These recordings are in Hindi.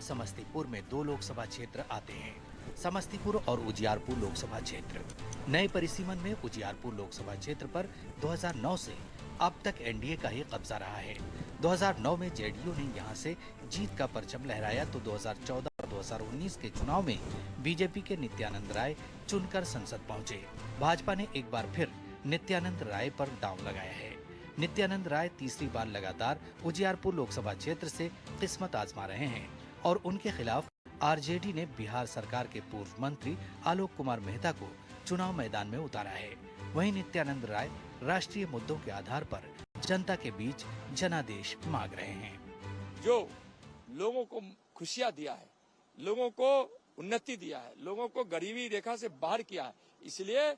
समस्तीपुर में 2 लोकसभा क्षेत्र आते हैं, समस्तीपुर और उजियारपुर लोकसभा क्षेत्र। नए परिसीमन में उजियारपुर लोकसभा क्षेत्र पर 2009 से अब तक एनडीए का ही कब्जा रहा है। 2009 में जेडीयू ने यहां से जीत का परचम लहराया तो 2014 और 2019 के चुनाव में बीजेपी के नित्यानंद राय चुनकर संसद पहुंचे। भाजपा ने एक बार फिर नित्यानंद राय पर दांव लगाया है। नित्यानंद राय तीसरी बार लगातार उजियारपुर लोकसभा क्षेत्र से किस्मत आजमा रहे हैं और उनके खिलाफ आरजेडी ने बिहार सरकार के पूर्व मंत्री आलोक कुमार मेहता को चुनाव मैदान में उतारा है। वहीं नित्यानंद राय राष्ट्रीय मुद्दों के आधार पर जनता के बीच जनादेश मांग रहे हैं। जो लोगों को खुशियां दिया है, लोगों को उन्नति दिया है, लोगों को गरीबी रेखा से बाहर किया है, इसलिए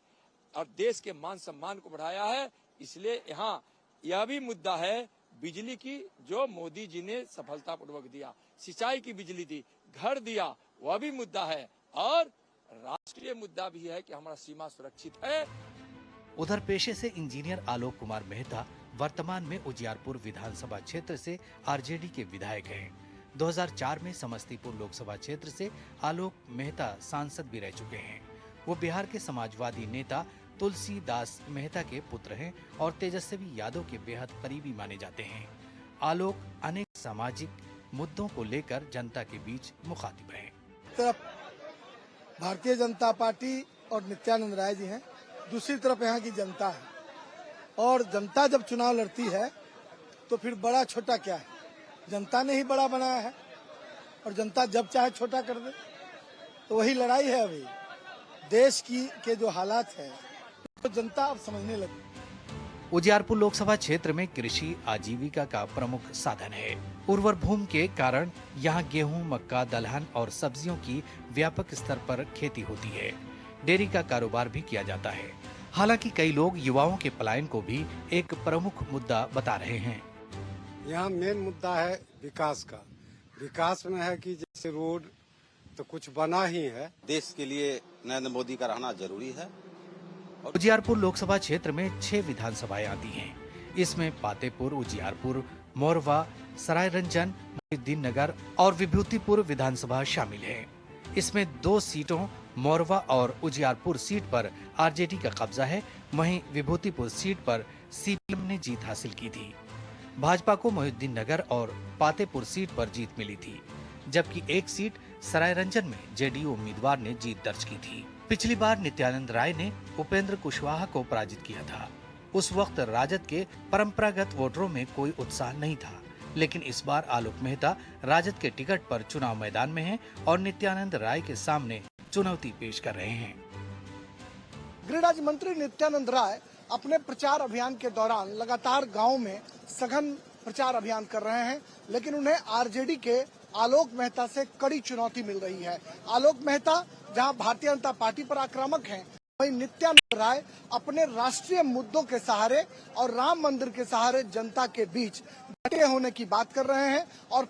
और देश के मान सम्मान को बढ़ाया है, इसलिए यहाँ यह भी मुद्दा है बिजली की, जो मोदी जी ने सफलतापूर्वक दिया, सिंचाई की बिजली दी, घर दिया, वह भी मुद्दा है और राष्ट्रीय मुद्दा भी है कि हमारा सीमा सुरक्षित है। उधर पेशे से इंजीनियर आलोक कुमार मेहता वर्तमान में उजियारपुर विधानसभा क्षेत्र से आरजेडी के विधायक हैं। 2004 में समस्तीपुर लोकसभा क्षेत्र से आलोक मेहता सांसद भी रह चुके हैं। वो बिहार के समाजवादी नेता तुलसीदास मेहता के पुत्र हैं और तेजस्वी यादव के बेहद करीबी माने जाते हैं। आलोक अनेक सामाजिक मुद्दों को लेकर जनता के बीच मुखातिब हैं। तरफ भारतीय जनता पार्टी और नित्यानंद राय जी हैं, दूसरी तरफ यहाँ की जनता है और जनता जब चुनाव लड़ती है तो फिर बड़ा छोटा क्या है, जनता ने ही बड़ा बनाया है और जनता जब चाहे छोटा कर दे, तो वही लड़ाई है। अभी देश की के जो हालात है तो जनता अब समझने लगी। उजियारपुर लोकसभा क्षेत्र में कृषि आजीविका का प्रमुख साधन है। उर्वर भूमि के कारण यहाँ गेहूं, मक्का, दलहन और सब्जियों की व्यापक स्तर पर खेती होती है। डेयरी का कारोबार भी किया जाता है। हालांकि कई लोग युवाओं के पलायन को भी एक प्रमुख मुद्दा बता रहे हैं। यहाँ मेन मुद्दा है विकास का। विकास में है कि जैसे रोड तो कुछ बना ही है। देश के लिए नरेंद्र मोदी का रहना जरूरी है। उजियारपुर लोकसभा क्षेत्र में 6 विधानसभाएं आती हैं। इसमें पातेपुर, उजियारपुर, मोरवा, सरायरंजन, मोहिउद्दीन नगर और विभूतिपुर विधानसभा शामिल है। इसमें 2 सीटों मोरवा और उजियारपुर सीट पर आरजेडी का कब्जा है। वहीं विभूतिपुर सीट पर सीपीएम ने जीत हासिल की थी। भाजपा को मोहिउद्दीन नगर और पातेपुर सीट पर जीत मिली थी, जबकि एक सीट सरायरंजन में जेडीयू उम्मीदवार ने जीत दर्ज की थी। पिछली बार नित्यानंद राय ने उपेंद्र कुशवाहा को पराजित किया था। उस वक्त राजद के परंपरागत वोटरों में कोई उत्साह नहीं था, लेकिन इस बार आलोक मेहता राजद के टिकट पर चुनाव मैदान में हैं और नित्यानंद राय के सामने चुनौती पेश कर रहे हैं। गृह राज्य मंत्री नित्यानंद राय अपने प्रचार अभियान के दौरान लगातार गाँव में सघन प्रचार अभियान कर रहे हैं, लेकिन उन्हें आरजेडी के आलोक मेहता से कड़ी चुनौती मिल रही है। आलोक मेहता जहां भारतीय जनता पार्टी पर आक्रामक हैं, वहीं नित्यानंद राय अपने राष्ट्रीय मुद्दों के सहारे और राम मंदिर के सहारे जनता के बीच डटे होने की बात कर रहे हैं और